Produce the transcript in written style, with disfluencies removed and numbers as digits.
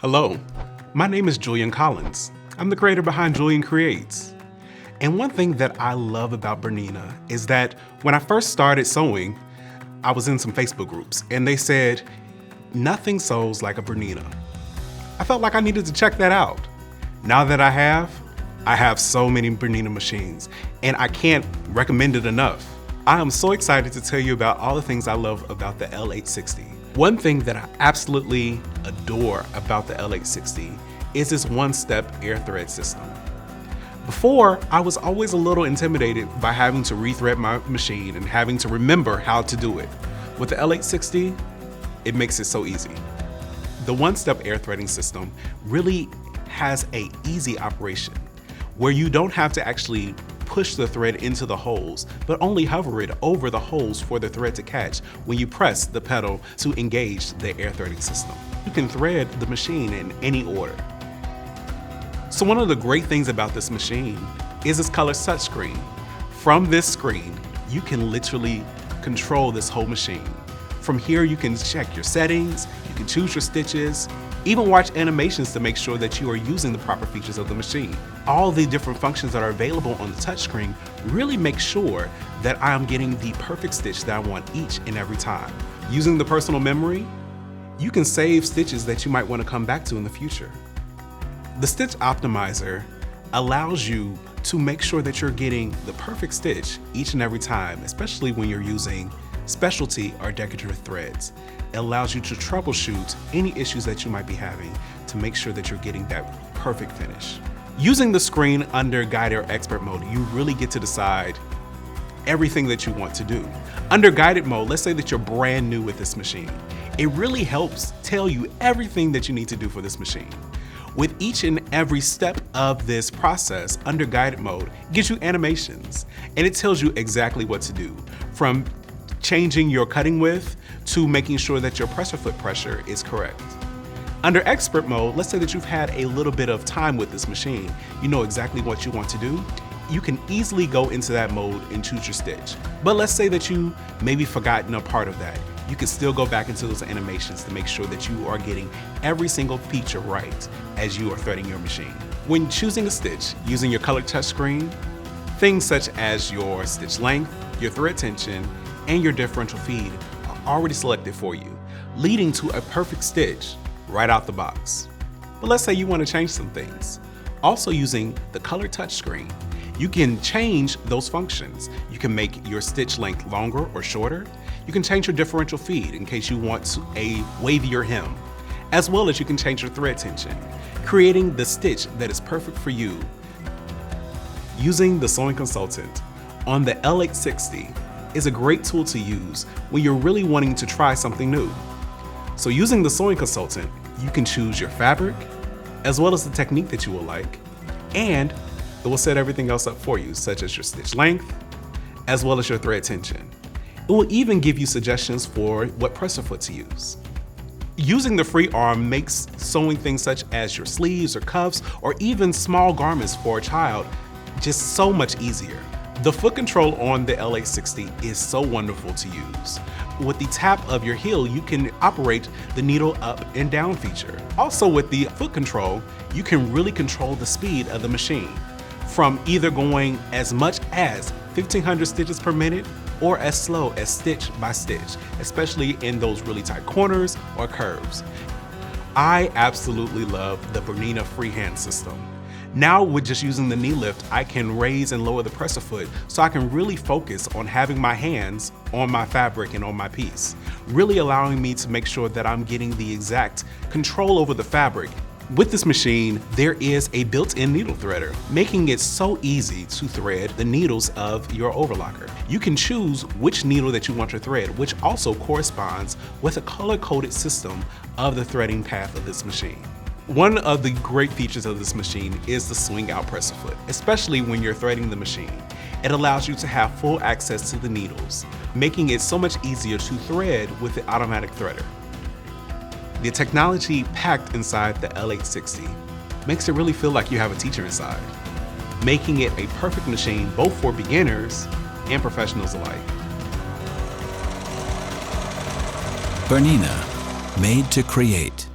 Hello, my name is Julian Collins. I'm the creator behind Julian Creates. And one thing that I love about BERNINA is that when I first started sewing, I was in some Facebook groups and they said, nothing sews like a BERNINA. I felt like I needed to check that out. Now that I have so many BERNINA machines and I can't recommend it enough. I am so excited to tell you about all the things I love about the L860. One thing that I absolutely adore about the L860 is this one-step air thread system. Before, I was always a little intimidated by having to rethread my machine and having to remember how to do it. With the L860, it makes it so easy. The one-step air threading system really has an easy operation where you don't have to actually push the thread into the holes, but only hover it over the holes for the thread to catch when you press the pedal to engage the air threading system. You can thread the machine in any order. So one of the great things about this machine is its color touchscreen. From this screen, you can literally control this whole machine. From here, you can check your settings, you can choose your stitches, even watch animations to make sure that you are using the proper features of the machine. All the different functions that are available on the touchscreen really make sure that I am getting the perfect stitch that I want each and every time. Using the personal memory, you can save stitches that you might want to come back to in the future. The Stitch Optimizer allows you to make sure that you're getting the perfect stitch each and every time, especially when you're using specialty or decorative threads. It allows you to troubleshoot any issues that you might be having to make sure that you're getting that perfect finish. Using the screen under Guided or Expert mode, you really get to decide everything that you want to do. Under Guided mode, let's say that you're brand new with this machine. It really helps tell you everything that you need to do for this machine. With each and every step of this process under Guided mode, it gives you animations and it tells you exactly what to do, from changing your cutting width to making sure that your presser foot pressure is correct. Under Expert mode, let's say that you've had a little bit of time with this machine, you know exactly what you want to do, you can easily go into that mode and choose your stitch. But let's say that you maybe forgotten a part of that. You can still go back into those animations to make sure that you are getting every single feature right as you are threading your machine. When choosing a stitch using your color touchscreen, things such as your stitch length, your thread tension, and your differential feed are already selected for you, leading to a perfect stitch right out the box. But let's say you want to change some things. Also using the color touchscreen, you can change those functions. You can make your stitch length longer or shorter. You can change your differential feed in case you want a wavier hem, as well as you can change your thread tension, creating the stitch that is perfect for you. Using the Sewing Consultant on the L860 is a great tool to use when you're really wanting to try something new. So using the Sewing Consultant, you can choose your fabric, as well as the technique that you will like, and it will set everything else up for you, such as your stitch length, as well as your thread tension. It will even give you suggestions for what presser foot to use. Using the free arm makes sewing things such as your sleeves or cuffs, or even small garments for a child just so much easier. The foot control on the L860 is so wonderful to use. With the tap of your heel, you can operate the needle up and down feature. Also with the foot control, you can really control the speed of the machine, from either going as much as 1,500 stitches per minute or as slow as stitch by stitch, especially in those really tight corners or curves. I absolutely love the BERNINA freehand system. Now with just using the knee lift, I can raise and lower the presser foot so I can really focus on having my hands on my fabric and on my piece, really allowing me to make sure that I'm getting the exact control over the fabric. With this machine, there is a built-in needle threader, making it so easy to thread the needles of your overlocker. You can choose which needle that you want to thread, which also corresponds with a color-coded system of the threading path of this machine. One of the great features of this machine is the swing out presser foot, especially when you're threading the machine. It allows you to have full access to the needles, making it so much easier to thread with the automatic threader. The technology packed inside the L860 makes it really feel like you have a teacher inside, making it a perfect machine both for beginners and professionals alike. BERNINA, made to create.